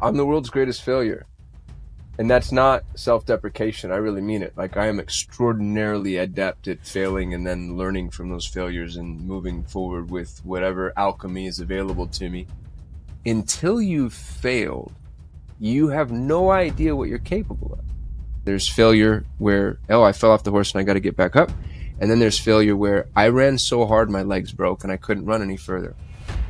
I'm the world's greatest failure. And that's not self-deprecation. I really mean it. Like, I am extraordinarily adept at failing and then learning from those failures and moving forward with whatever alchemy is available to me. Until you've failed, you have no idea what you're capable of. There's failure where, oh, I fell off the horse and I got to get back up. And then there's failure where I ran so hard my legs broke and I couldn't run any further.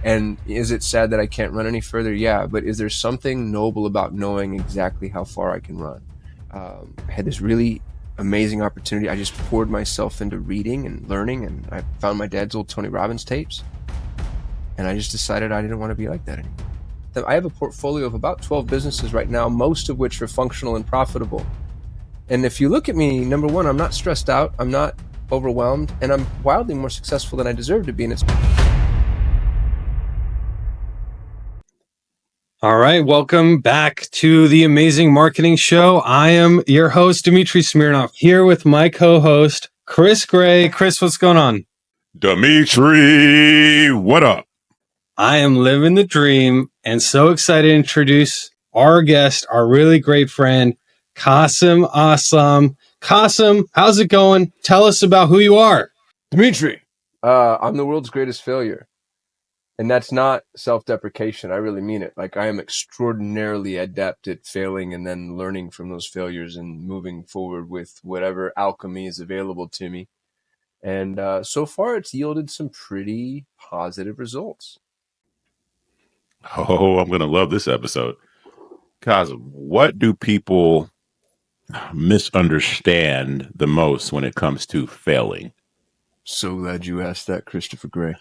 And is it sad that I can't run any further? Yeah, but is there something noble about knowing exactly how far I can run? I had this really amazing opportunity. I just poured myself into reading and learning, and I found my dad's old Tony Robbins tapes, and I just decided I didn't want to be like that anymore. I have a portfolio of about 12 businesses right now, most of which are functional and profitable. And if you look at me, number one, I'm not stressed out, I'm not overwhelmed, and I'm wildly more successful than I deserve to be. And it's All right, welcome back to the Amazing Marketing Show. I am your host, Dmitry Smirnov, here with my co-host, Chris Gray. Chris, what's going on? Dmitry, what up? I am living the dream and so excited to introduce our guest, our really great friend, Kasim Aslam. Kasim, how's it going? Tell us about who you are. Dmitry, I'm the world's greatest failure. And that's not self-deprecation. I really mean it. Like, I am extraordinarily adept at failing and then learning from those failures and moving forward with whatever alchemy is available to me. And so far, it's yielded some pretty positive results. Oh, I'm going to love this episode. Kasim, what do people misunderstand the most when it comes to failing? So glad you asked that, Christopher Gray.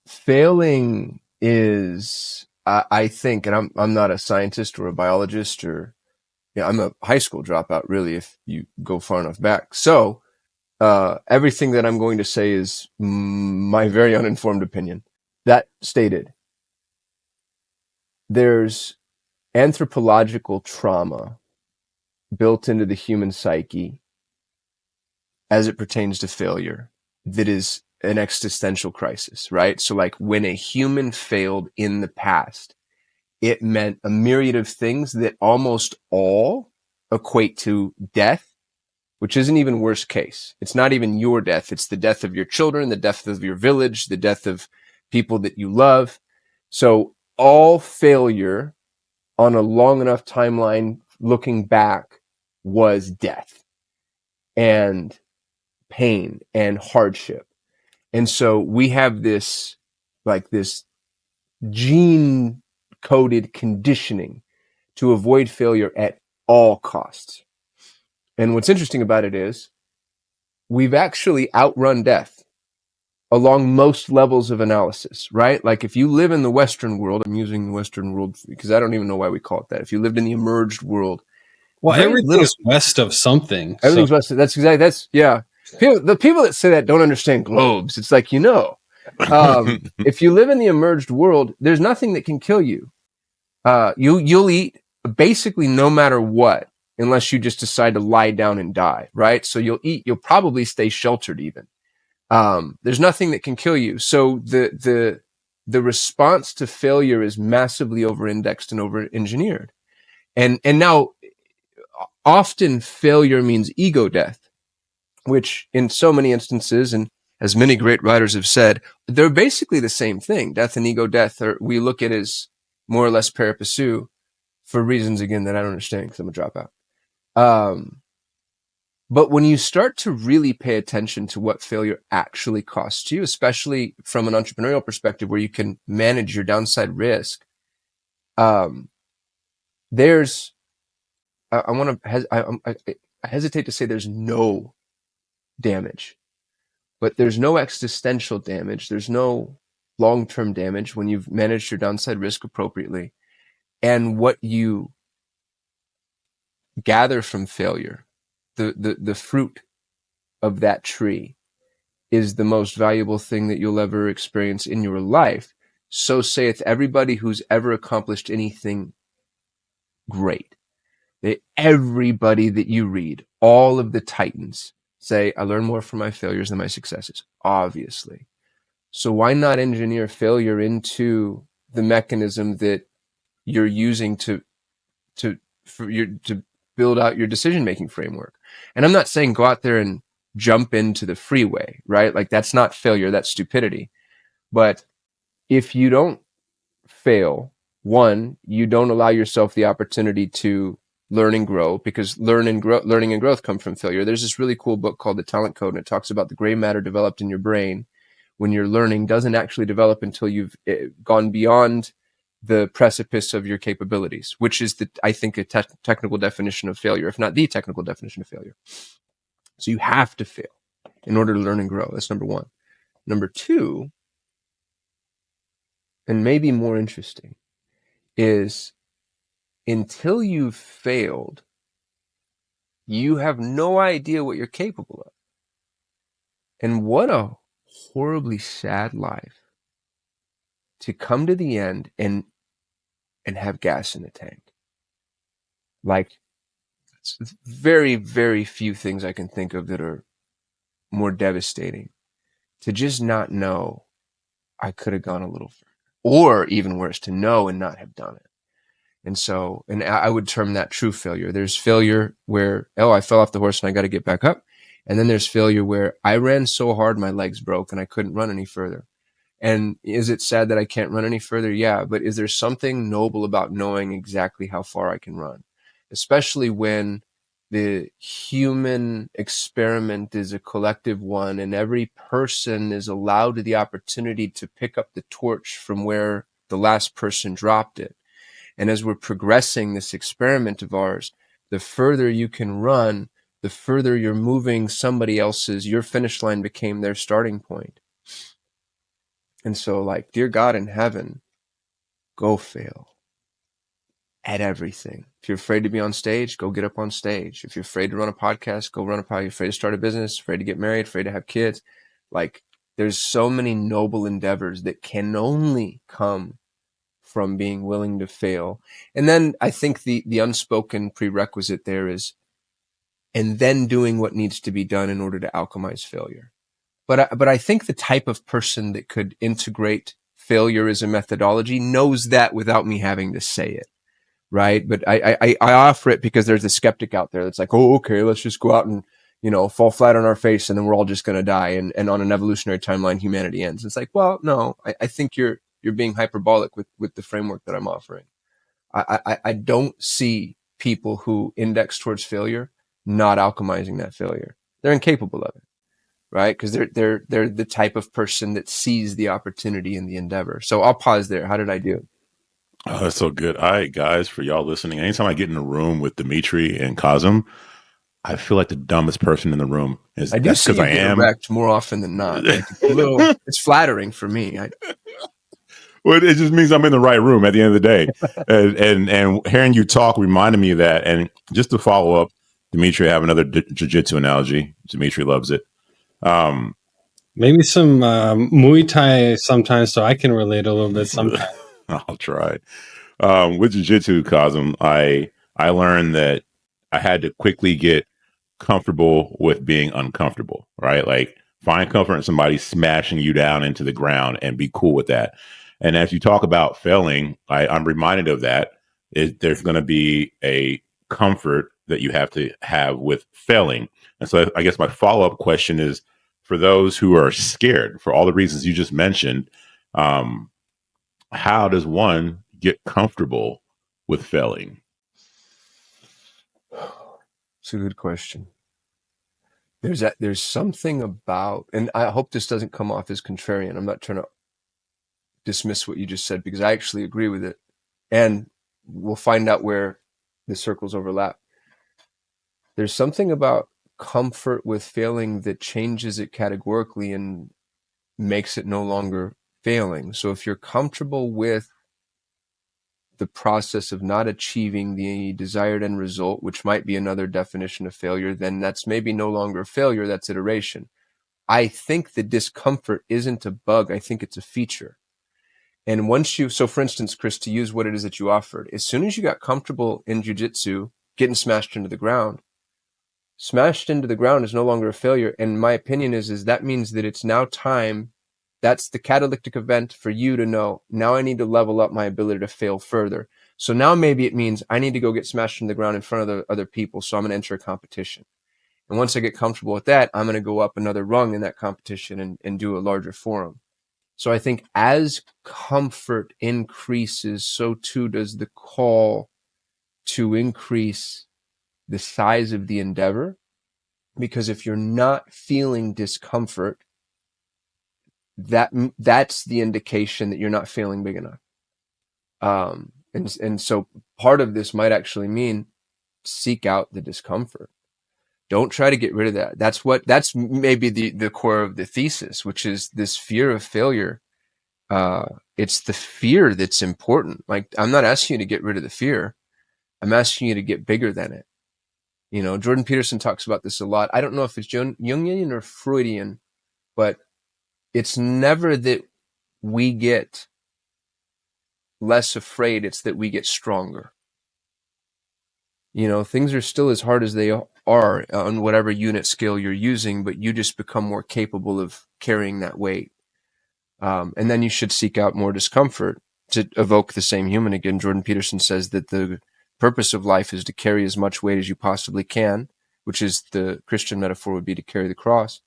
Failing is, I think, and I'm not a scientist or a biologist or, yeah, I'm a high school dropout, really, if you go far enough back. So everything that I'm going to say is my very uninformed opinion. That stated, there's anthropological trauma built into the human psyche as it pertains to failure that is an existential crisis, right? So like when a human failed in the past, it meant a myriad of things that almost all equate to death, which isn't even worst case. It's not even your death. It's the death of your children, the death of your village, the death of people that you love. So all failure on a long enough timeline looking back was death and pain and hardship. And so we have this, like this gene coded conditioning to avoid failure at all costs. And what's interesting about it is we've actually outrun death along most levels of analysis, right? Like if you live in the Western world, I'm using the Western world because I don't even know why we call it that. If you lived in the emerged world, Well, everything is west of something. Everything's west. That's exactly, that's, yeah. The people that say that don't understand globes. It's like, if you live in the emerged world, there's nothing that can kill you. You'll eat basically no matter what, unless you just decide to lie down and die, right? So you'll eat, you'll probably stay sheltered even. There's nothing that can kill you. So the response to failure is massively over-indexed and over-engineered. And now often failure means ego death, which in so many instances, and as many great writers have said, they're basically the same thing. Death and ego death, or we look at as more or less pari passu for reasons, again, that I don't understand because I'm a dropout. But when you start to really pay attention to what failure actually costs you, especially from an entrepreneurial perspective where you can manage your downside risk, there's, I hesitate to say there's no damage, but there's no existential damage. There's no long-term damage when you've managed your downside risk appropriately. And what you gather from failure, the fruit of that tree, is the most valuable thing that you'll ever experience in your life. So saith everybody who's ever accomplished anything great. Everybody that you read, all of the titans, say, I learn more from my failures than my successes, obviously. So why not engineer failure into the mechanism that you're using to build out your decision-making framework. And I'm not saying go out there and jump into the freeway, right? Like that's not failure, that's stupidity. But if you don't fail, one, you don't allow yourself the opportunity to learn and grow, because learning and growth come from failure. There's this really cool book called The Talent Code, and it talks about the gray matter developed in your brain when you're learning doesn't actually develop until you've gone beyond the precipice of your capabilities, which is I think a technical definition of failure, if not the technical definition of failure. So you have to fail in order to learn and grow. That's number one. Number two, and maybe more interesting, is until you've failed, you have no idea what you're capable of. And what a horribly sad life to come to the end and have gas in the tank. Like, it's very, very few things I can think of that are more devastating. To just not know I could have gone a little further. Or even worse, to know and not have done it. And so, and I would term that true failure. There's failure where, oh, I fell off the horse and I got to get back up. And then there's failure where I ran so hard my legs broke and I couldn't run any further. And is it sad that I can't run any further? Yeah. But is there something noble about knowing exactly how far I can run? Especially when the human experiment is a collective one and every person is allowed the opportunity to pick up the torch from where the last person dropped it. And as we're progressing this experiment of ours, the further you can run, the further you're moving somebody else's, your finish line became their starting point. And so, like, dear God in heaven, go fail at everything. If you're afraid to be on stage, go get up on stage. If you're afraid to run a podcast, go run a podcast. You're afraid to start a business, afraid to get married, afraid to have kids. Like, there's so many noble endeavors that can only come from being willing to fail. And then I think the unspoken prerequisite there is, and then doing what needs to be done in order to alchemize failure. But I think the type of person that could integrate failure as a methodology knows that without me having to say it, right? But I offer it because there's a skeptic out there that's like, oh, okay, let's just go out and, fall flat on our face and then we're all just going to die. And on an evolutionary timeline, humanity ends. It's like, well, no, I think you're being hyperbolic with the framework that I'm offering. I don't see people who index towards failure not alchemizing that failure. They're incapable of it, right? Because they're the type of person that sees the opportunity in the endeavor. So I'll pause there. How did I do? Oh, that's so good. All right, guys, for y'all listening, anytime I get in a room with Dimitri and Kasim, I feel like the dumbest person in the room. I do That's see because you I get am. erect more often than not. Like, it's flattering for me. Well, it just means I'm in the right room at the end of the day. and hearing you talk reminded me of that. And just to follow up, Dimitri, I have another jiu-jitsu analogy. Dimitri loves it. Maybe some Muay Thai sometimes, so I can relate a little bit sometimes. I'll try. With jiu-jitsu, Kasim, I learned that I had to quickly get comfortable with being uncomfortable, right? Like find comfort in somebody smashing you down into the ground and be cool with that. And as you talk about failing, I'm reminded of that. There's going to be a comfort that you have to have with failing. And so I guess my follow-up question is, for those who are scared, for all the reasons you just mentioned, how does one get comfortable with failing? It's a good question. There's something about, and I hope this doesn't come off as contrarian. I'm not trying to dismiss what you just said because I actually agree with it. And we'll find out where the circles overlap. There's something about comfort with failing that changes it categorically and makes it no longer failing. So if you're comfortable with the process of not achieving the desired end result, which might be another definition of failure, then that's maybe no longer a failure, that's iteration. I think the discomfort isn't a bug. I think it's a feature. And so for instance, Chris, to use what it is that you offered, as soon as you got comfortable in jiu-jitsu, getting smashed into the ground is no longer a failure. And my opinion is that means that it's now time. That's the catalytic event for you to know, now I need to level up my ability to fail further. So now maybe it means I need to go get smashed in the ground in front of the other people. So I'm going to enter a competition. And once I get comfortable with that, I'm going to go up another rung in that competition and do a larger forum. So I think as comfort increases, so too does the call to increase the size of the endeavor. Because if you're not feeling discomfort, that's the indication that you're not feeling big enough. And so part of this might actually mean seek out the discomfort. Don't try to get rid of that. That's maybe the core of the thesis, which is this fear of failure. It's the fear that's important. Like, I'm not asking you to get rid of the fear. I'm asking you to get bigger than it. You know, Jordan Peterson talks about this a lot. I don't know if it's Jungian or Freudian, but it's never that we get less afraid. It's that we get stronger. You know, things are still as hard as they are on whatever unit scale you're using, but you just become more capable of carrying that weight. And then you should seek out more discomfort to evoke the same human again. Jordan Peterson says that the purpose of life is to carry as much weight as you possibly can, which is the Christian metaphor would be to carry the cross,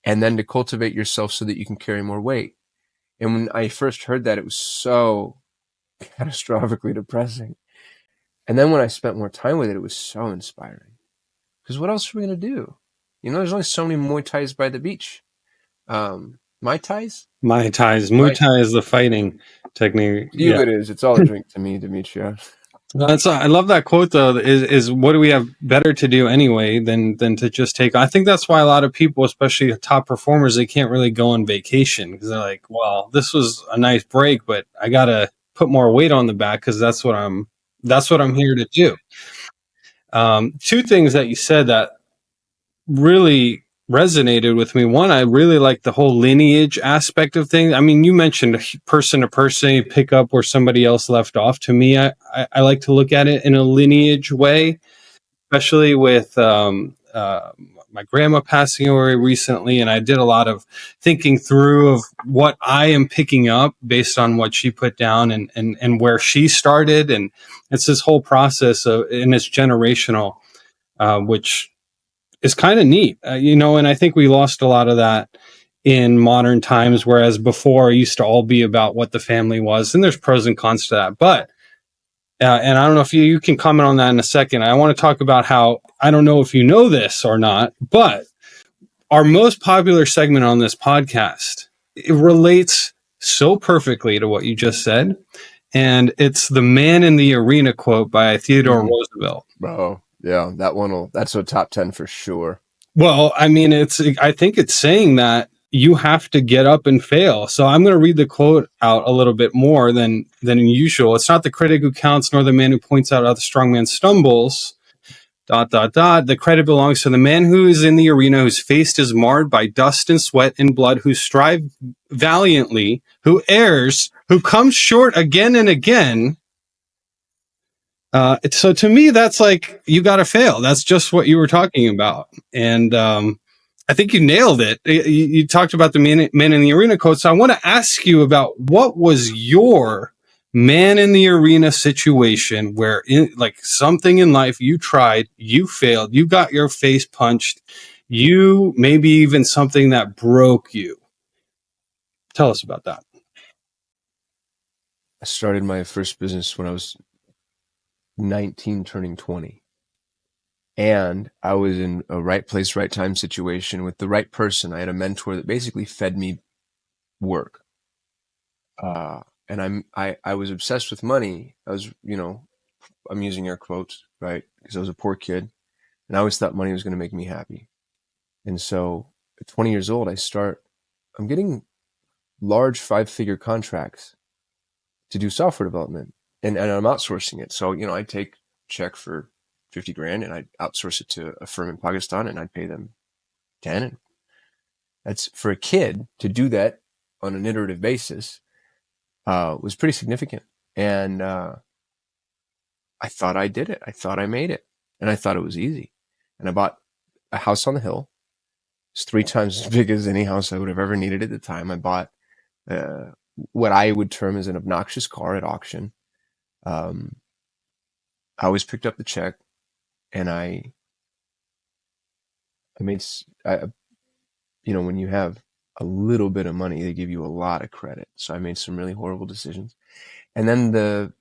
and then to cultivate yourself so that you can carry more weight. And when I first heard that, it was so catastrophically depressing. And then when I spent more time with it, it was so inspiring. Because what else are we going to do? You know, there's only so many Muay Thais by the beach. Mai Tais? Muay Thai is the fighting technique. To you Yeah. it is. It's all a drink to me, Demetria. I love that quote though. Is what do we have better to do anyway than to just take? I think that's why a lot of people, especially top performers, they can't really go on vacation because they're like, well, this was a nice break, but I gotta put more weight on the back because that's what I'm here to do. Two things that you said that really resonated with me. One, I really like the whole lineage aspect of things. I mean, you mentioned person to person, you pick up where somebody else left off. To me, I like to look at it in a lineage way, especially with my grandma passing away recently. And I did a lot of thinking through of what I am picking up based on what she put down and where she started. And it's this whole process and it's generational, which is kind of neat, and I think we lost a lot of that in modern times, whereas before it used to all be about what the family was, and there's pros and cons to that. But, and I don't know if you can comment on that in a second. I want to talk about how, I don't know if you know this or not, but our most popular segment on this podcast, it relates so perfectly to what you just said. And it's the man in the arena quote by Theodore Roosevelt. Bro, yeah, that's a top 10 for sure. Well, I mean, I think it's saying that you have to get up and fail. So I'm going to read the quote out a little bit more than usual. It's not the critic who counts, nor the man who points out how the strong man stumbles. ... The credit belongs to the man who is in the arena, whose face is marred by dust and sweat and blood, who strives valiantly, who errs, who comes short again and again. So to me, that's like, you got to fail. That's just what you were talking about. And I think you nailed it. You talked about the man in the arena quote. So I want to ask you about what was your man in the arena situation where like something in life you tried, you failed, you got your face punched, you maybe even something that broke you. Tell us about that. I started my first business when I was 19, turning 20. And I was in a right place, right time situation with the right person. I had a mentor that basically fed me work. And I was obsessed with money. I was, I'm using air quotes, right? Because I was a poor kid and I always thought money was going to make me happy. And so at 20 years old, I'm getting large 5-figure contracts to do software development and I'm outsourcing it. So, I take a check for 50 grand and I'd outsource it to a firm in Pakistan and I'd pay them 10. And that's, for a kid to do that on an iterative basis, was pretty significant. And, I thought I did it. I thought I made it and I thought it was easy. And I bought a house on the hill. It's 3 times as big as any house I would have ever needed at the time. I bought, what I would term as an obnoxious car at auction. I always picked up the check, and I made, when you have a little bit of money, they give you a lot of credit. So I made some really horrible decisions. And then the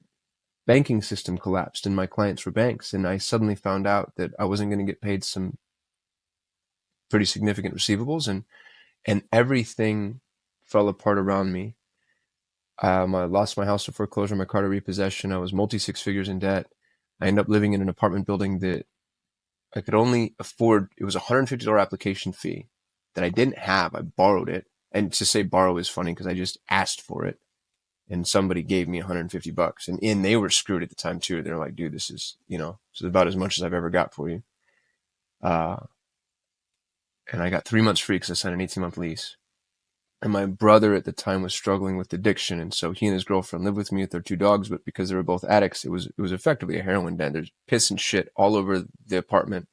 banking system collapsed and my clients were banks. And I suddenly found out that I wasn't going to get paid some pretty significant receivables, and everything fell apart around me. I lost my house to foreclosure, my car to repossession. I was multi six figures in debt. I ended up living in an apartment building that I could only afford. It was a $150 application fee that I didn't have. I borrowed it. And to say borrow is funny because I just asked for it and somebody gave me $150. And they were screwed at the time too. They're like, dude, this is, this is about as much as I've ever got for you. And I got 3 months free because I signed an 18-month lease. And my brother at the time was struggling with addiction. And so he and his girlfriend lived with me with their 2 dogs, but because they were both addicts, it was effectively a heroin den. There's piss and shit all over the apartment.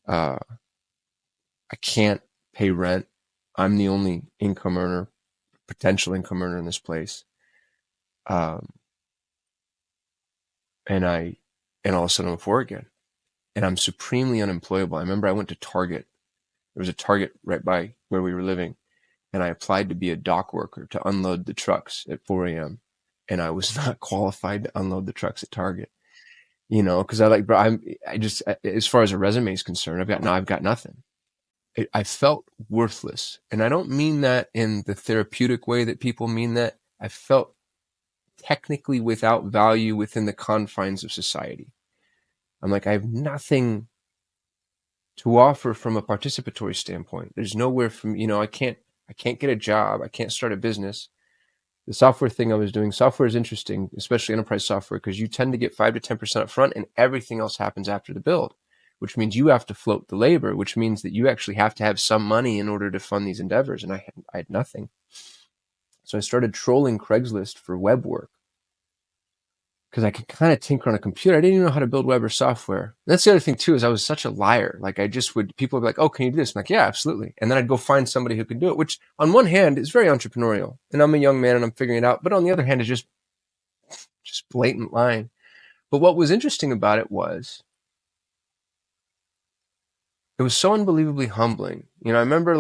I can't pay rent. I'm the only income earner, potential income earner in this place. And all of a sudden I'm poor again. And I'm supremely unemployable. I remember I went to Target. There was a Target right by where we were living. And I applied to be a dock worker to unload the trucks at 4 a.m. And I was not qualified to unload the trucks at Target, because as far as a resume is concerned, I've got nothing. I felt worthless. And I don't mean that in the therapeutic way that people mean that. I felt technically without value within the confines of society. I'm like, I have nothing to offer from a participatory standpoint. There's nowhere from, I can't get a job. I can't start a business. The software thing I was doing, software is interesting, especially enterprise software, because you tend to get 5 to 10% up front and everything else happens after the build, which means you have to float the labor, which means that you actually have to have some money in order to fund these endeavors. And I had nothing. So I started trolling Craigslist for web work because I could kind of tinker on a computer. I didn't even know how to build web or software. That's the other thing too, is I was such a liar. Like people would be like, oh, can you do this? I'm like, yeah, absolutely. And then I'd go find somebody who could do it, which on one hand is very entrepreneurial. And I'm a young man and I'm figuring it out. But on the other hand is just blatant lying. But what was interesting about it was so unbelievably humbling. I remember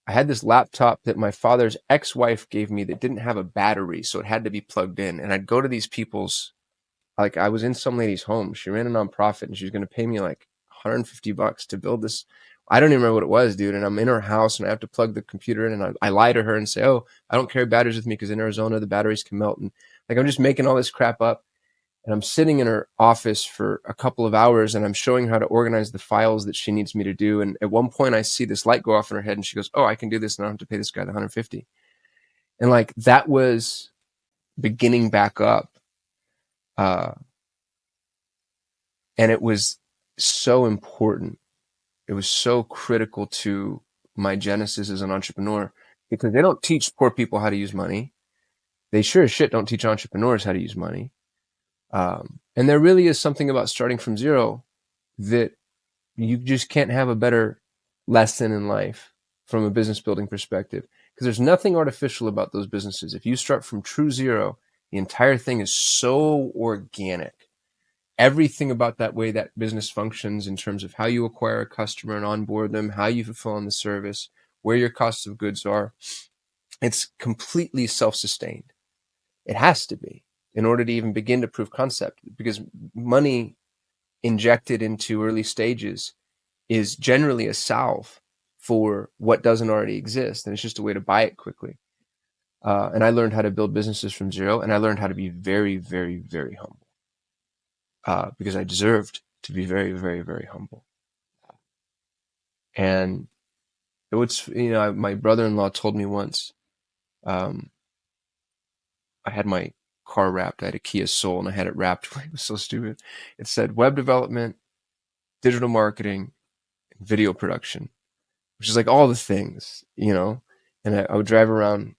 I had this laptop that my father's ex-wife gave me that didn't have a battery, so it had to be plugged in. And I'd go to these people's, I was in some lady's home. She ran a nonprofit and she was going to pay me like $150 to build this. I don't even remember what it was, dude. And I'm in her house and I have to plug the computer in, and I lie to her and say, oh, I don't carry batteries with me because in Arizona the batteries can melt. And I'm just making all this crap up. And I'm sitting in her office for a couple of hours and I'm showing her how to organize the files that she needs me to do. And at one point I see this light go off in her head and she goes, oh, I can do this and I don't have to pay this guy the 150. And that was beginning back up. And it was so important. It was so critical to my genesis as an entrepreneur, because they don't teach poor people how to use money. They sure as shit don't teach entrepreneurs how to use money. And there really is something about starting from zero that you just can't have a better lesson in life from a business building perspective, because there's nothing artificial about those businesses. If you start from true zero, the entire thing is so organic. Everything about that way that business functions in terms of how you acquire a customer and onboard them, how you fulfill on the service, where your costs of goods are, it's completely self-sustained. It has to be in order to even begin to prove concept, because money injected into early stages is generally a salve for what doesn't already exist. And it's just a way to buy it quickly. And I learned how to build businesses from zero, and I learned how to be very, very, very humble. Because I deserved to be very, very, very humble. And my brother-in-law told me once, I had my car wrapped. I had a Kia Soul and I had it wrapped. It was so stupid. It said web development, digital marketing, and video production, which is like all the things, and I would drive around,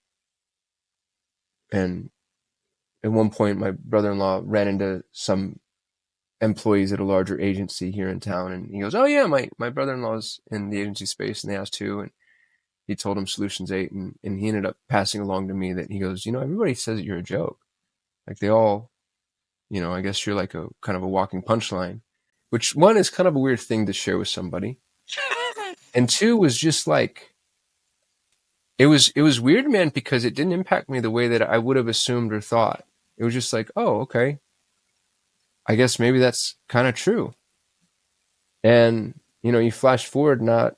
and at one point my brother-in-law ran into some employees at a larger agency here in town, and he goes, oh yeah, my brother-in-law's in the agency space and they asked too, and he told him Solutions 8, and he ended up passing along to me that he goes, everybody says that you're a joke. Like they all I guess you're like a kind of a walking punchline, which one is kind of a weird thing to share with somebody. And two was just like, it was weird, man, because it didn't impact me the way that I would have assumed or thought. It was just like, oh, okay. I guess maybe that's kind of true. And, you flash forward not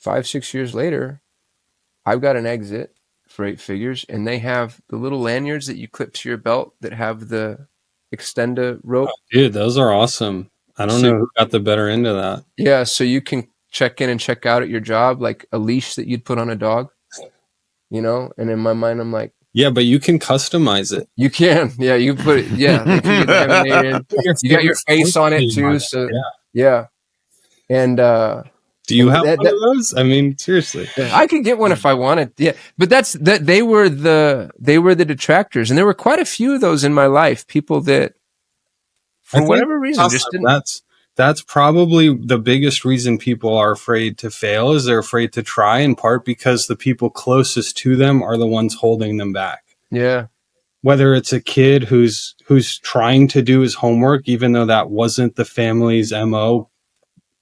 5-6 years later, I've got an exit for 8 figures, and they have the little lanyards that you clip to your belt that have the extenda rope. Dude, those are awesome. I don't know who got the better end of that. Yeah, so you can check in and check out at your job, like a leash that you'd put on a dog, and in my mind, I'm like, yeah, but you can customize it. you can. Yeah, you put it. Yeah, they can get laminated. You got your face on it too. So yeah. And do you have one of those? I mean, seriously, I could get one if I wanted. Yeah, but that's that. They were the detractors, and there were quite a few of those in my life. People that, for whatever reason, just didn't. That's probably the biggest reason people are afraid to fail, is they're afraid to try, in part because the people closest to them are the ones holding them back. Yeah. Whether it's a kid who's trying to do his homework, even though that wasn't the family's MO,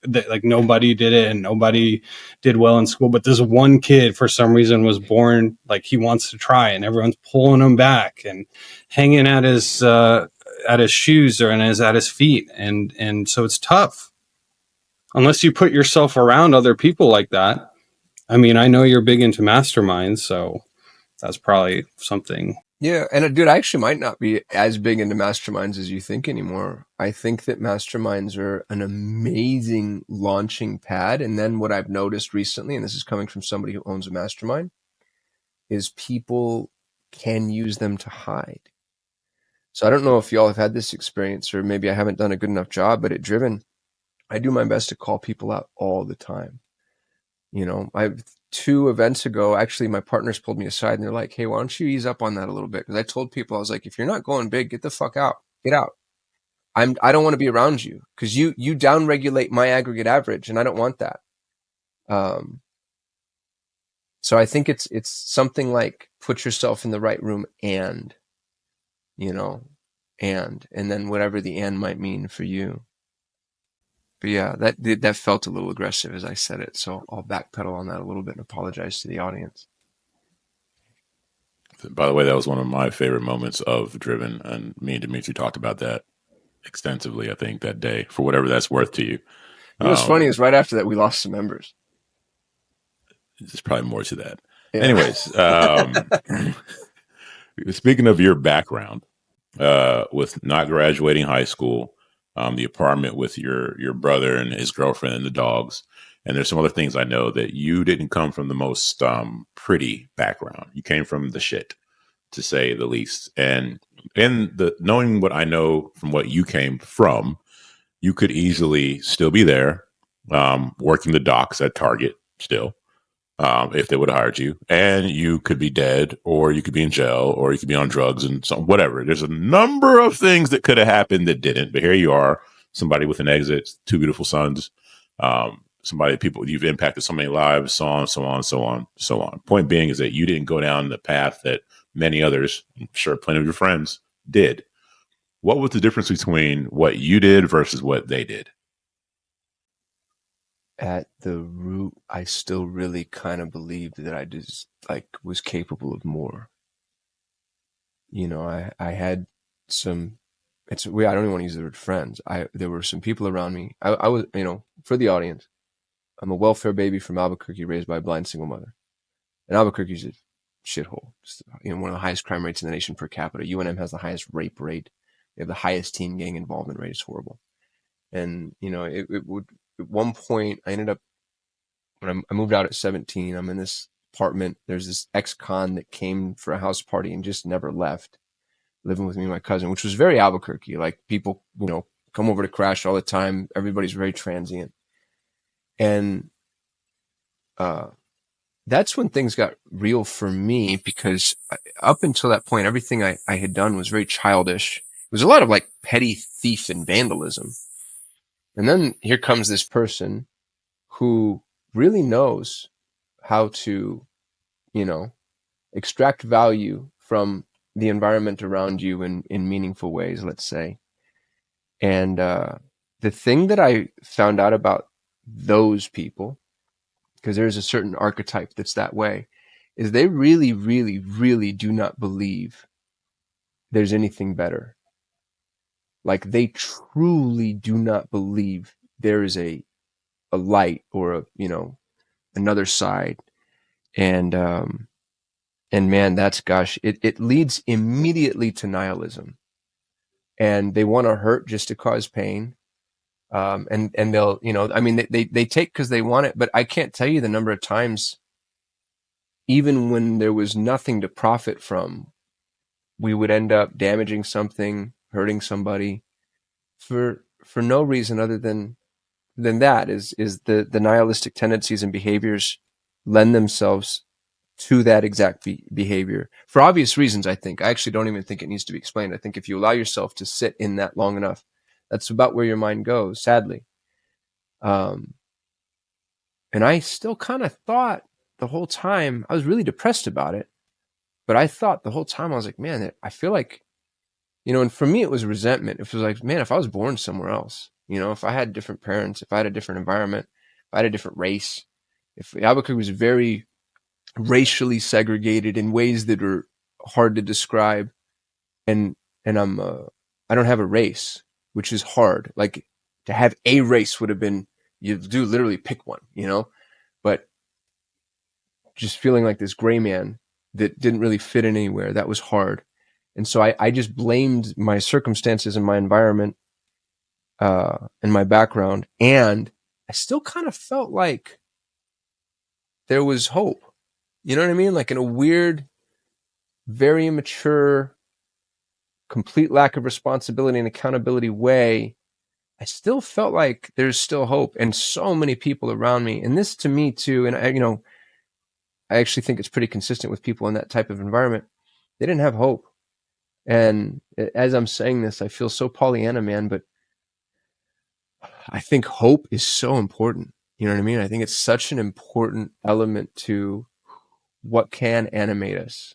that like nobody did it and nobody did well in school, but this one kid for some reason was born like he wants to try, and everyone's pulling him back and hanging at his shoes or at his feet, and so it's tough unless you put yourself around other people like that. I mean, I know you're big into masterminds, so that's probably something. Yeah, and dude, I actually might not be as big into masterminds as you think anymore. I think that masterminds are an amazing launching pad. And then what I've noticed recently, and this is coming from somebody who owns a mastermind, is people can use them to hide. So I don't know if y'all have had this experience, or maybe I haven't done a good enough job, but at Driven, I do my best to call people out all the time. 2 events ago, actually, my partners pulled me aside and they're like, hey, why don't you ease up on that a little bit? Because I told people, I was like, if you're not going big, get the fuck out. Get out. I don't want to be around you, because you downregulate my aggregate average, and I don't want that. So I think it's something like put yourself in the right room and then whatever the and might mean for you. But yeah, that felt a little aggressive as I said it, so I'll backpedal on that a little bit and apologize to the audience. By the way, that was one of my favorite moments of Driven, and me and Dimitri talked about that extensively, I think, that day, for whatever that's worth to you. What's funny is right after that, we lost some members. There's probably more to that. Yeah. Anyways, speaking of your background, with not graduating high school, the apartment with your brother and his girlfriend and the dogs, and there's some other things I know, that you didn't come from the most pretty background. You came from the shit, to say the least. And knowing what I know from what you came from, you could easily still be there, working the docks at Target still, if they would have hired you, and you could be dead, or you could be in jail, or you could be on drugs and whatever. There's a number of things that could have happened that didn't, but here you are, somebody with an exit, 2 beautiful sons, people, you've impacted so many lives, so on, so on, so on, so on. Point being is that you didn't go down the path that many others, I'm sure plenty of your friends, did. What was the difference between what you did versus what they did? At the root, I still really kind of believed that I just was capable of more. I had some. I don't even want to use the word friends. There were some people around me. I was, for the audience, I'm a welfare baby from Albuquerque, raised by a blind single mother. And Albuquerque's a shithole. Just, one of the highest crime rates in the nation per capita. UNM has the highest rape rate. They have the highest teen gang involvement rate. It's horrible. And it would. At one point, I ended up, when I moved out at 17, I'm in this apartment. There's this ex-con that came for a house party and just never left, living with me and my cousin, which was very Albuquerque. Like, people, come over to crash all the time. Everybody's very transient. And that's when things got real for me, because up until that point, everything I had done was very childish. It was a lot of like petty thief and vandalism. And then here comes this person who really knows how to, extract value from the environment around you in meaningful ways, let's say. And the thing that I found out about those people, because there's a certain archetype that's that way, is they really, really, really do not believe there's anything better. Like they truly do not believe there is a light or a, another side. And man, that's, gosh, it leads immediately to nihilism. And they want to hurt just to cause pain. And they'll, I mean, they take because they want it, but I can't tell you the number of times, even when there was nothing to profit from, we would end up damaging something, hurting somebody for no reason other than that is the nihilistic tendencies and behaviors lend themselves to that exact behavior for obvious reasons. I actually don't even think it needs to be explained. I think if you allow yourself to sit in that long enough, that's about where your mind goes, sadly. And I still kind of thought the whole time, I was really depressed about it, but I thought the whole time, I was like, man, I feel like, and for me, it was resentment. It was like, man, if I was born somewhere else, if I had different parents, if I had a different environment, if I had a different race, if Albuquerque was very racially segregated in ways that are hard to describe, and I don't have a race, which is hard. Like to have a race would have been, you do literally pick one, but just feeling like this gray man that didn't really fit in anywhere, that was hard. And so I just blamed my circumstances and my environment and my background. And I still kind of felt like there was hope. You know what I mean? Like in a weird, very immature, complete lack of responsibility and accountability way, I still felt like there's still hope. And so many people around me, and this to me too, and I actually think it's pretty consistent with people in that type of environment, they didn't have hope. And as I'm saying this, I feel so Pollyanna, man, but I think hope is so important. You know what I mean? I think it's such an important element to what can animate us.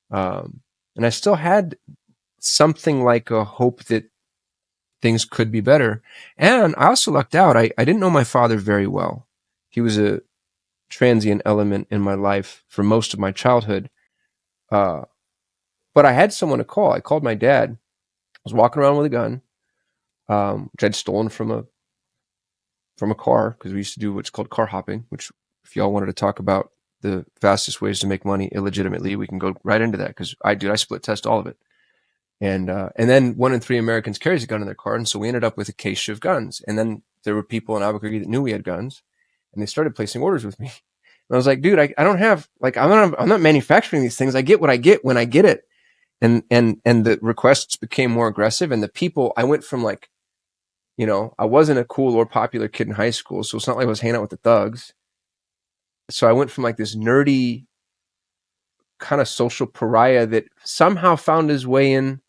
And I still had something like a hope that things could be better. And I also lucked out. I didn't know my father very well. He was a transient element in my life for most of my childhood. But I had someone to call. I called my dad. I was walking around with a gun, which I'd stolen from a car, because we used to do what's called car hopping, which if y'all wanted to talk about the fastest ways to make money illegitimately, we can go right into that, because I split test all of it. And then 1 in 3 Americans carries a gun in their car. And so we ended up with a case of guns. And then there were people in Albuquerque that knew we had guns, and they started placing orders with me. And I was like, dude, I don't have, like, I'm not manufacturing these things. I get what I get when I get it. And the requests became more aggressive. And the people, I went from like, I wasn't a cool or popular kid in high school, so it's not like I was hanging out with the thugs. So I went from like this nerdy kind of social pariah that somehow found his way in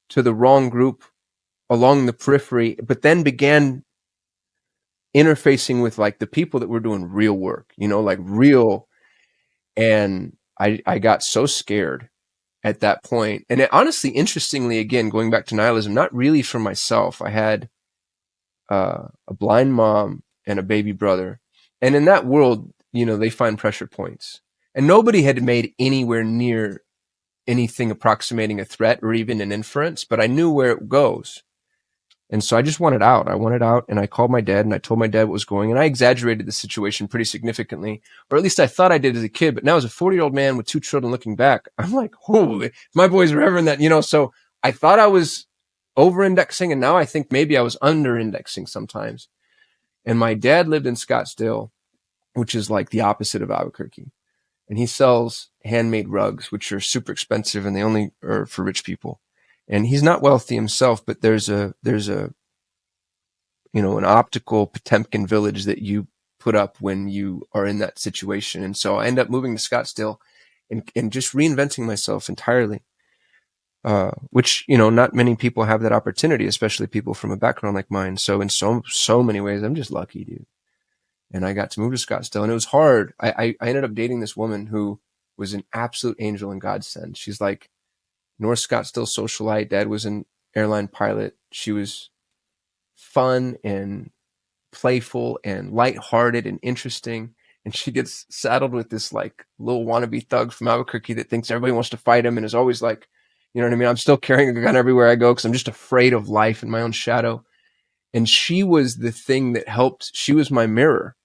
to the wrong group along the periphery, but then began interfacing with like the people that were doing real work, like real. And I got so scared at that point. And it, honestly, interestingly, again, going back to nihilism, not really for myself. I had a blind mom and a baby brother. And in that world, they find pressure points. And nobody had made anywhere near anything approximating a threat or even an inference, but I knew where it goes. And so I just wanted out. I wanted out, and I called my dad and I told my dad what was going, and I exaggerated the situation pretty significantly, or at least I thought I did as a kid. But now as a 40-year-old man with 2 children looking back, I'm like, holy, my boys are ever in that, so I thought I was over indexing, and now I think maybe I was under indexing sometimes. And my dad lived in Scottsdale, which is like the opposite of Albuquerque. And he sells handmade rugs, which are super expensive, and they only are for rich people. And he's not wealthy himself, but there's a an optical Potemkin village that you put up when you are in that situation. And so I end up moving to Scottsdale and just reinventing myself entirely, which, not many people have that opportunity, especially people from a background like mine. So in so many ways, I'm just lucky, dude. And I got to move to Scottsdale, and it was hard. I ended up dating this woman who was an absolute angel and godsend. She's like North Scottsdale socialite. Dad was an airline pilot. She was fun and playful and lighthearted and interesting. And she gets saddled with this like little wannabe thug from Albuquerque that thinks everybody wants to fight him and is always like, you know what I mean? I'm still carrying a gun everywhere I go because I'm just afraid of life and my own shadow. And she was the thing that helped. She was my mirror.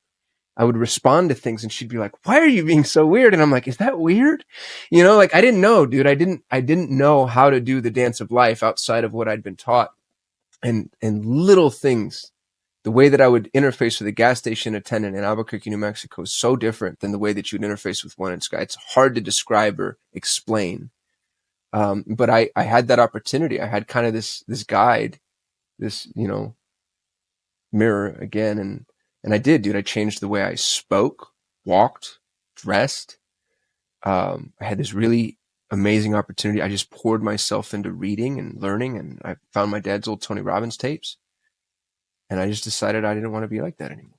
I would respond to things and she'd be like, why are you being so weird? And I'm like, is that weird? You know, like I didn't know, dude. I didn't know how to do the dance of life outside of what I'd been taught. And little things, the way that I would interface with a gas station attendant in Albuquerque, New Mexico is so different than the way that you would interface with one in Sky. It's hard to describe or explain. But I had that opportunity. I had kind of this guide, this, you know, mirror again. And I did, dude. I changed the way I spoke, walked, dressed. I had this really amazing opportunity. I just poured myself into reading and learning, and I found my dad's old Tony Robbins tapes. And I just decided I didn't want to be like that anymore.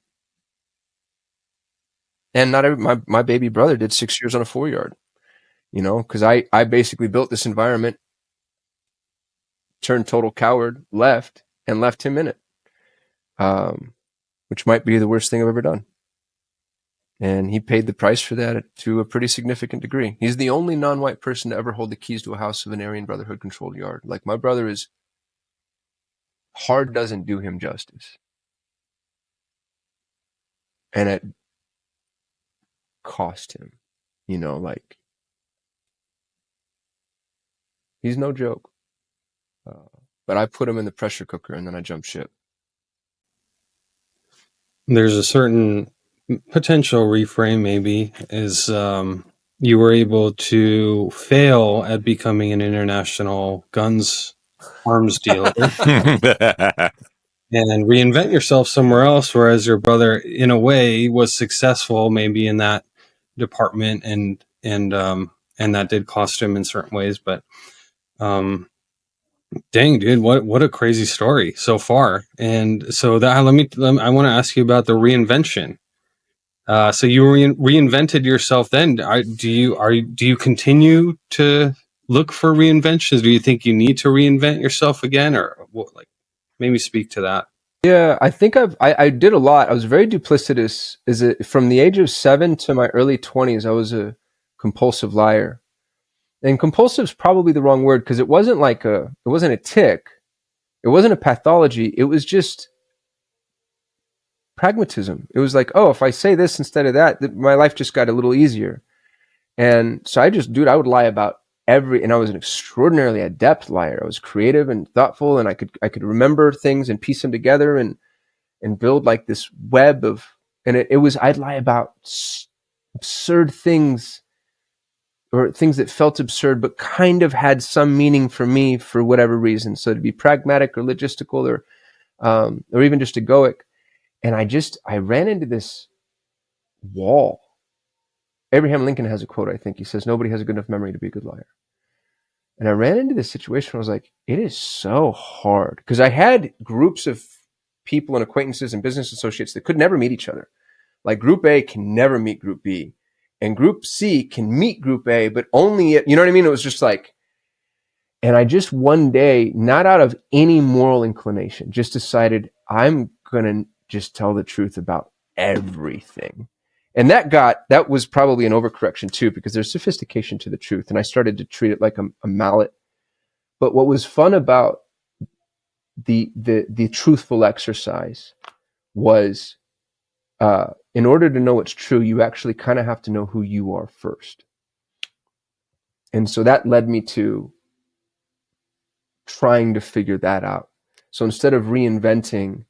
And not every, my baby brother did 6 years on a 4-yard, you know, because I basically built this environment, turned total coward, left him in it, which might be the worst thing I've ever done. And he paid the price for that to a pretty significant degree. He's the only non-white person to ever hold the keys to a house of an Aryan Brotherhood controlled yard. Like my brother is, hard doesn't do him justice. And it cost him, you know, like he's no joke. But I put him in the pressure cooker and then I jumped ship. There's a certain potential reframe, maybe, is you were able to fail at becoming an international arms dealer and reinvent yourself somewhere else, whereas your brother, in a way, was successful maybe in that department, and that did cost him in certain ways. But dang, dude, what a crazy story so far. And so that I want to ask you about the reinvention. So you reinvented yourself then. Do you continue to look for reinventions? Do you think you need to reinvent yourself again, or what, like maybe speak to that? Yeah, I think I did a lot. I was very duplicitous. From the age of 7 to my early 20s, I was a compulsive liar. And compulsive is probably the wrong word because it wasn't a tick. It wasn't a pathology. It was just pragmatism. It was like, oh, if I say this instead of that, my life just got a little easier. And so I would lie about and I was an extraordinarily adept liar. I was creative and thoughtful, and I could remember things and piece them together and build like this web of, and I'd lie about absurd things, or things that felt absurd but kind of had some meaning for me for whatever reason. So to be pragmatic or logistical or even just egoic. And I ran into this wall. Abraham Lincoln has a quote, I think. He says, nobody has a good enough memory to be a good liar. And I ran into this situation where I was like, it is so hard. Because I had groups of people and acquaintances and business associates that could never meet each other. Like Group A can never meet Group B. And Group C can meet Group A, but only, you know what I mean? It was just like, and I just one day, not out of any moral inclination, just decided I'm going to just tell the truth about everything. And that was probably an overcorrection too, because there's sophistication to the truth. And I started to treat it like a mallet. But what was fun about the truthful exercise was, in order to know what's true, you actually kind of have to know who you are first. And so that led me to trying to figure that out. So instead of reinventing,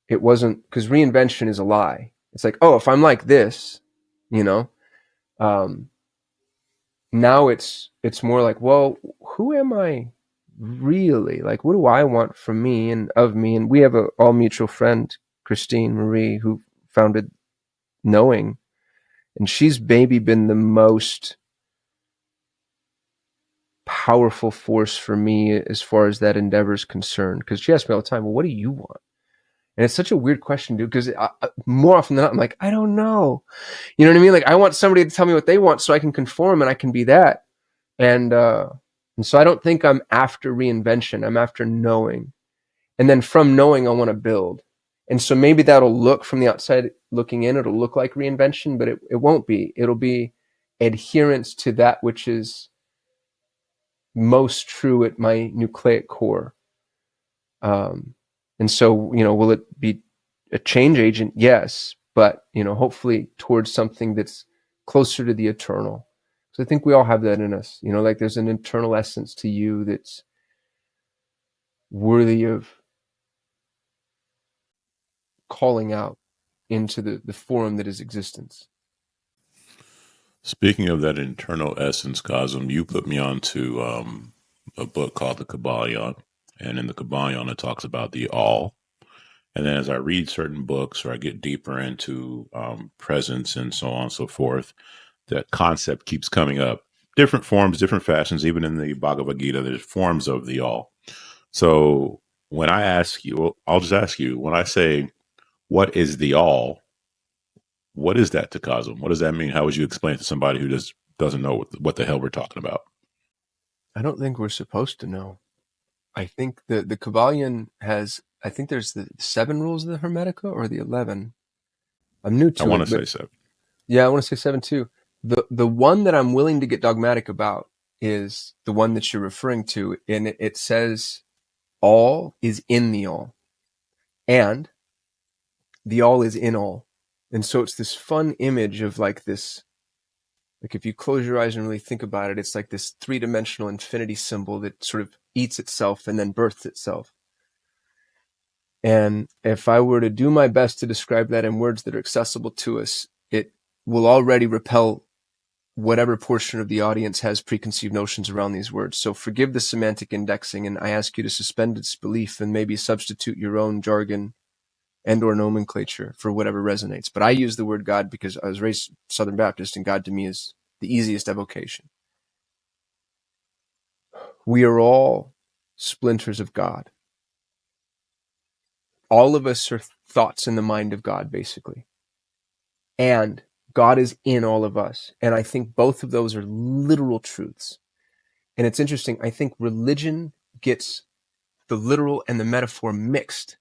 it wasn't, because reinvention is a lie. It's like, oh, if I'm like this, you know, now it's more like, well, who am I really? Like, what do I want from me and of me? And we have a all mutual friend, Christine Marie, who founded Knowing, and she's maybe been the most powerful force for me as far as that endeavor is concerned. Because she asks me all the time, well, what do you want? And it's such a weird question, dude, because more often than not, I'm like, I don't know. You know what I mean? Like, I want somebody to tell me what they want so I can conform and I can be that. And And so I don't think I'm after reinvention. I'm after knowing. And then from knowing, I want to build. And so maybe that'll look from the outside looking in, it'll look like reinvention, but it won't be. It'll be adherence to that which is most true at my nucleic core. And so, will it be a change agent? Yes. But, hopefully towards something that's closer to the eternal. So I think we all have that in us, like there's an internal essence to you that's worthy of calling out into the forum that is existence. Speaking of that internal essence, Cosm, you put me onto a book called The Kabbalion. And in the Kabbalion, it talks about the all. And then as I read certain books or I get deeper into presence and so on and so forth, that concept keeps coming up. Different forms, different fashions, even in the Bhagavad Gita, there's forms of the all. So when I ask you, I'll just ask you, when I say, what is the all? What is that to Cosm? What does that mean? How would you explain it to somebody who just doesn't know what the hell we're talking about? I don't think we're supposed to know. I think the Kabbalion has, I think there's the 7 rules of the Hermetica or the 11. I'm new to I it. want to say so. Yeah, I want to say 7 too. The one that I'm willing to get dogmatic about is the one that you're referring to. And it says all is in the all. And the all is in all. And so it's this fun image of like this, like if you close your eyes and really think about it, it's like this 3-dimensional infinity symbol that sort of eats itself and then births itself. And if I were to do my best to describe that in words that are accessible to us, it will already repel whatever portion of the audience has preconceived notions around these words. So forgive the semantic indexing, and I ask you to suspend its belief and maybe substitute your own jargon and or nomenclature for whatever resonates. But I use the word God because I was raised Southern Baptist, and God to me is the easiest evocation. We are all splinters of God. All of us are thoughts in the mind of God, basically. And God is in all of us. And I think both of those are literal truths. And it's interesting. I think religion gets the literal and the metaphor mixed.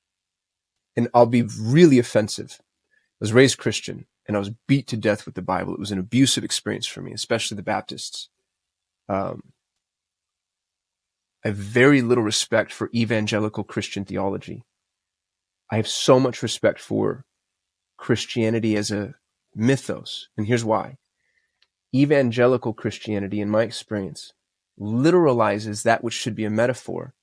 And I'll be really offensive. I was raised Christian and I was beat to death with the Bible. It was an abusive experience for me, especially the Baptists. I have very little respect for evangelical Christian theology. I have so much respect for Christianity as a mythos. And here's why. Evangelical Christianity, in my experience, literalizes that which should be a metaphor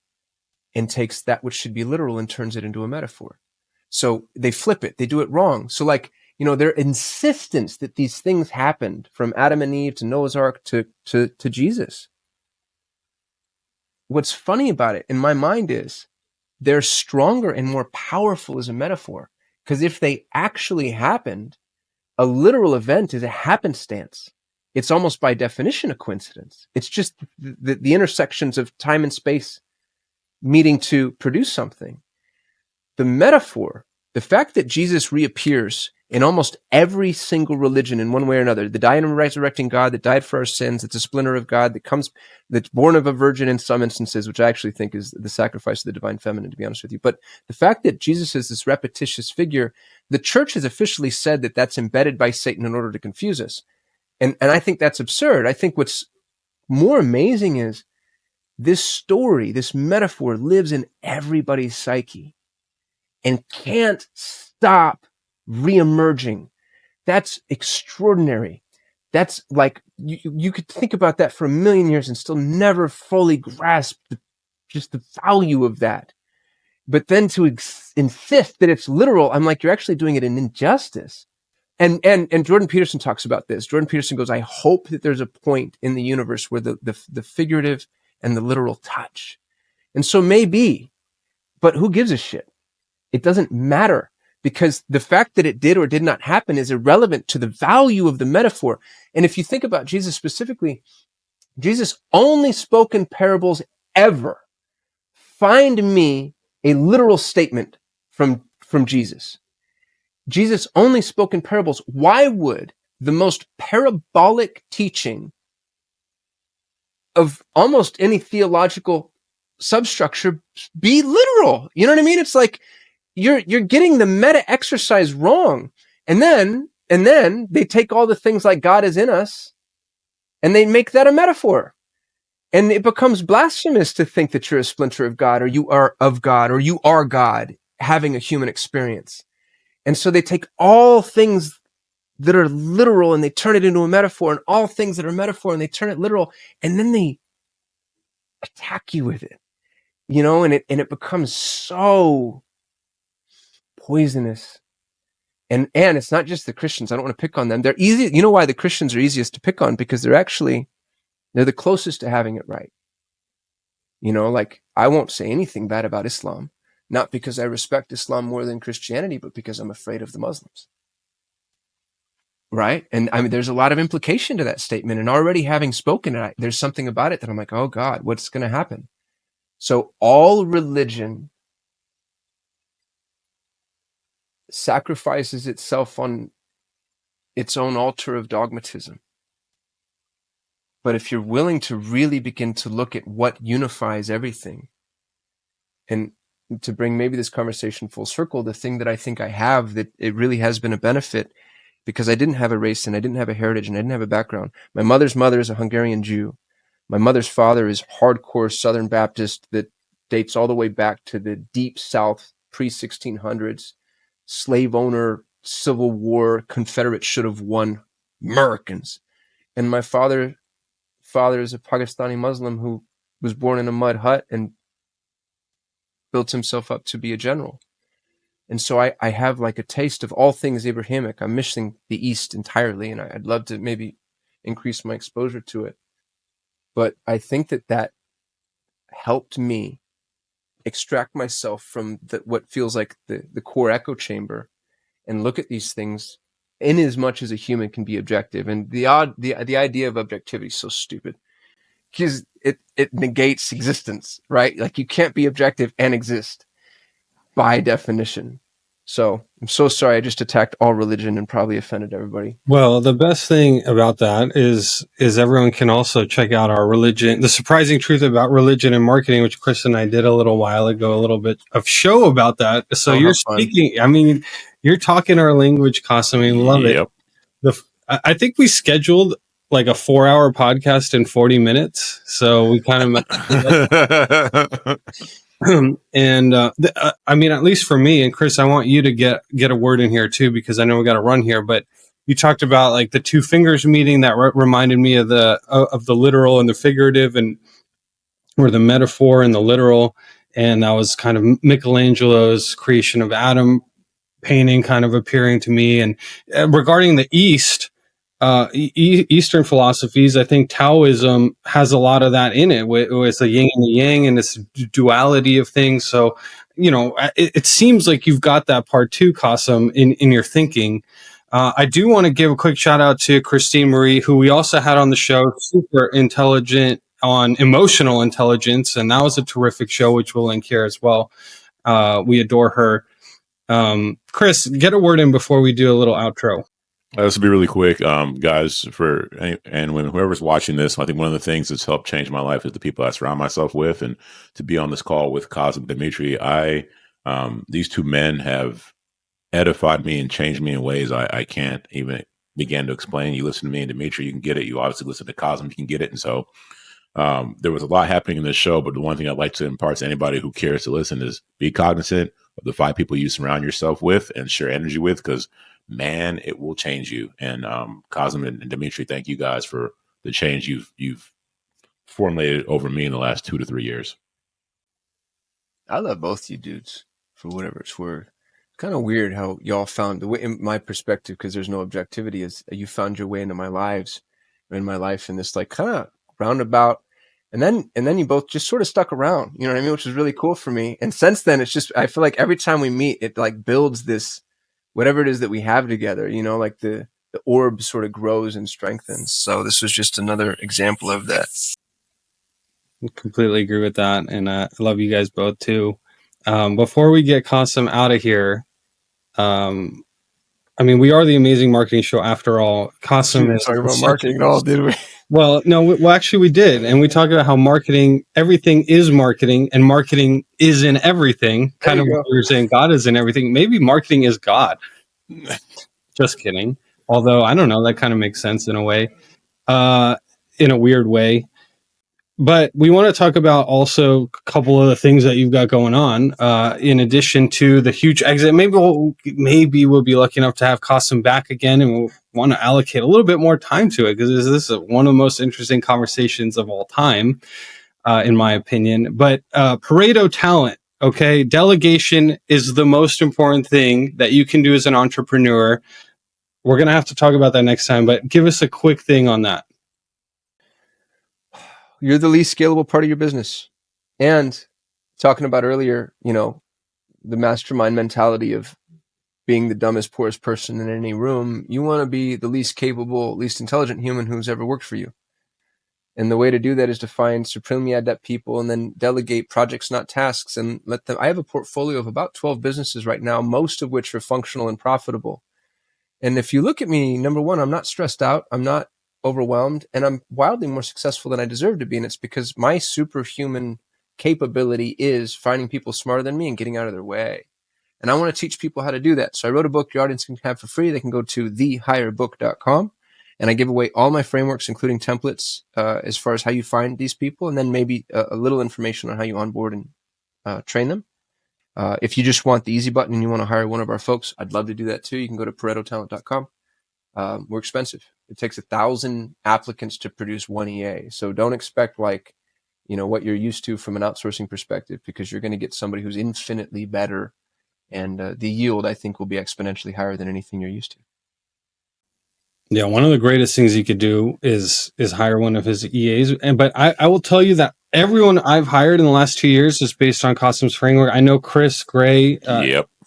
and takes that which should be literal and turns it into a metaphor. So they flip it. They do it wrong. So their insistence that these things happened from Adam and Eve to Noah's Ark to Jesus. What's funny about it in my mind is they're stronger and more powerful as a metaphor. Because if they actually happened, a literal event is a happenstance. It's almost by definition a coincidence. It's just the intersections of time and space meeting to produce something. The metaphor, the fact that Jesus reappears in almost every single religion in one way or another, the dying and resurrecting God that died for our sins, that's a splinter of God, that's born of a virgin in some instances, which I actually think is the sacrifice of the divine feminine, to be honest with you. But the fact that Jesus is this repetitious figure, the church has officially said that that's embedded by Satan in order to confuse us. And I think that's absurd. I think what's more amazing is this story, this metaphor lives in everybody's psyche and can't stop reemerging. That's extraordinary. That's like, you could think about that for 1,000,000 years and still never fully grasp just the value of that. But then to insist that it's literal, I'm like, you're actually doing it an injustice. And Jordan Peterson talks about this. Jordan Peterson goes, I hope that there's a point in the universe where the figurative and the literal touch. And so maybe, but who gives a shit? It doesn't matter, because the fact that it did or did not happen is irrelevant to the value of the metaphor. And if you think about Jesus specifically, Jesus only spoke in parables ever. Find me a literal statement from Jesus. Jesus only spoke in parables. Why would the most parabolic teaching of almost any theological substructure be literal. You know what I mean? It's like you're getting the meta exercise wrong. And then they take all the things like God is in us and they make that a metaphor. And it becomes blasphemous to think that you're a splinter of God, or you are of God, or you are God having a human experience. And so they take all things that are literal and they turn it into a metaphor, and all things that are metaphor and they turn it literal, and then they attack you with it, you know, and it becomes so poisonous. And it's not just the Christians. I don't want to pick on them. They're easy. You know why the Christians are easiest to pick on? Because they're the closest to having it right. You know, like I won't say anything bad about Islam, not because I respect Islam more than Christianity, but because I'm afraid of the Muslims. Right? And I mean, there's a lot of implication to that statement. And already having spoken it, there's something about it that I'm like, oh God, what's going to happen? So all religion sacrifices itself on its own altar of dogmatism. But if you're willing to really begin to look at what unifies everything, and to bring maybe this conversation full circle, the thing that I think I have that it really has been a benefit, because I didn't have a race and I didn't have a heritage and I didn't have a background. My mother's mother is a Hungarian Jew. My mother's father is hardcore Southern Baptist that dates all the way back to the deep South, pre-1600s, slave owner, Civil War, Confederates should have won, Americans. And my father is a Pakistani Muslim who was born in a mud hut and built himself up to be a general. And so I have like a taste of all things Abrahamic. I'm missing the East entirely, and I'd love to maybe increase my exposure to it. But I think that helped me extract myself from what feels like the core echo chamber and look at these things in as much as a human can be objective. And the idea of objectivity is so stupid because it negates existence, right? Like you can't be objective and exist by definition. So I'm so sorry. I just attacked all religion and probably offended everybody. Well, the best thing about that is everyone can also check out our religion, the surprising truth about religion and marketing, which Chris and I did a little while ago, a little bit of show about that. So you're speaking, I mean, you're talking our language, Kasim. I love it. I think we scheduled like a 4-hour podcast in 40 minutes. So we kind of, and I mean, at least for me and Chris, I want you to get a word in here too, because I know we got to run here, but you talked about like the two fingers meeting that reminded me of the literal and the figurative, and or the metaphor and the literal. And that was kind of Michelangelo's creation of Adam painting kind of appearing to me. And regarding the East, Eastern philosophies, I think Taoism has a lot of that in it, with the yin and the yang and this duality of things. So, you know, it seems like you've got that part too, Kasim, in your thinking. I do want to give a quick shout out to Christine Marie, who we also had on the show, super intelligent on emotional intelligence. And that was a terrific show, which we'll link here as well. We adore her. Chris, get a word in before we do a little outro. This will be really quick, guys. And when whoever's watching this, I think one of the things that's helped change my life is the people I surround myself with, and to be on this call with Kasim and Dimitri. These two men have edified me and changed me in ways I can't even begin to explain. You listen to me and Dimitri, you can get it. You obviously listen to Kasim, you can get it. And so there was a lot happening in this show, but the one thing I'd like to impart to anybody who cares to listen is be cognizant of the 5 people you surround yourself with and share energy with, because man, it will change you. And Kasim and Dimitri, thank you guys for the change you've formulated over me in the last 2 to 3 years. I love both you dudes for whatever it's worth. Kind of weird how y'all found the way, in my perspective, because there's no objectivity, is you found your way into my life in this like kind of roundabout, and then you both just sort of stuck around, you know what I mean, which is really cool for me. And since then, it's just, I feel like every time we meet, it like builds this, whatever it is that we have together, you know, like the orb sort of grows and strengthens. So this was just another example of that. I completely agree with that. And I love you guys both too. Before we get Kasim out of here, I mean, we are the Amazing Marketing Show after all. Kasim is talking about marketing at all, did we? Well, no, well, actually we did. And we talked about how everything is marketing and marketing is in everything. Kind of what we were saying, God is in everything. Maybe marketing is God. Just kidding. Although, I don't know, that kind of makes sense in a way, in a weird way. But we want to talk about also a couple of the things that you've got going on, in addition to the huge exit. Maybe we'll be lucky enough to have Kasim back again, and we'll want to allocate a little bit more time to it, because this is one of the most interesting conversations of all time, in my opinion. But Pareto talent, okay? Delegation is the most important thing that you can do as an entrepreneur. We're going to have to talk about that next time, but give us a quick thing on that. You're the least scalable part of your business. And talking about earlier, the mastermind mentality of being the dumbest, poorest person in any room, you want to be the least capable, least intelligent human who's ever worked for you. And the way to do that is to find supremely adept people and then delegate projects, not tasks, and let them. I have a portfolio of about 12 businesses right now, most of which are functional and profitable. And if you look at me, number one, I'm not stressed out. I'm not overwhelmed, and I'm wildly more successful than I deserve to be. And it's because my superhuman capability is finding people smarter than me and getting out of their way. And I want to teach people how to do that. So I wrote a book your audience can have for free. They can go to thehigherbook.com. And I give away all my frameworks, including templates, as far as how you find these people, and then maybe a little information on how you onboard and train them. If you just want the easy button and you want to hire one of our folks, I'd love to do that too. You can go to paretotalent.com. We're expensive. It takes 1,000 applicants to produce one EA. So don't expect what you're used to from an outsourcing perspective, because you're going to get somebody who's infinitely better. And the yield, I think, will be exponentially higher than anything you're used to. Yeah, one of the greatest things you could do is hire one of his EAs. But I will tell you that everyone I've hired in the last 2 years is based on Kasim's framework. I know Chris Gray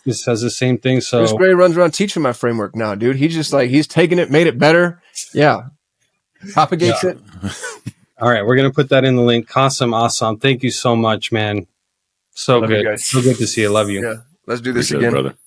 says the same thing. So Chris Gray runs around teaching my framework now, dude. He's just he's taken it, made it better. Yeah. Propagates it. All right, we're going to put that in the link. Kasim Aslam, thank you so much, man. So Love good. you guys. So good to see you. Love you. Yeah. Let's do this Appreciate again. it, brother.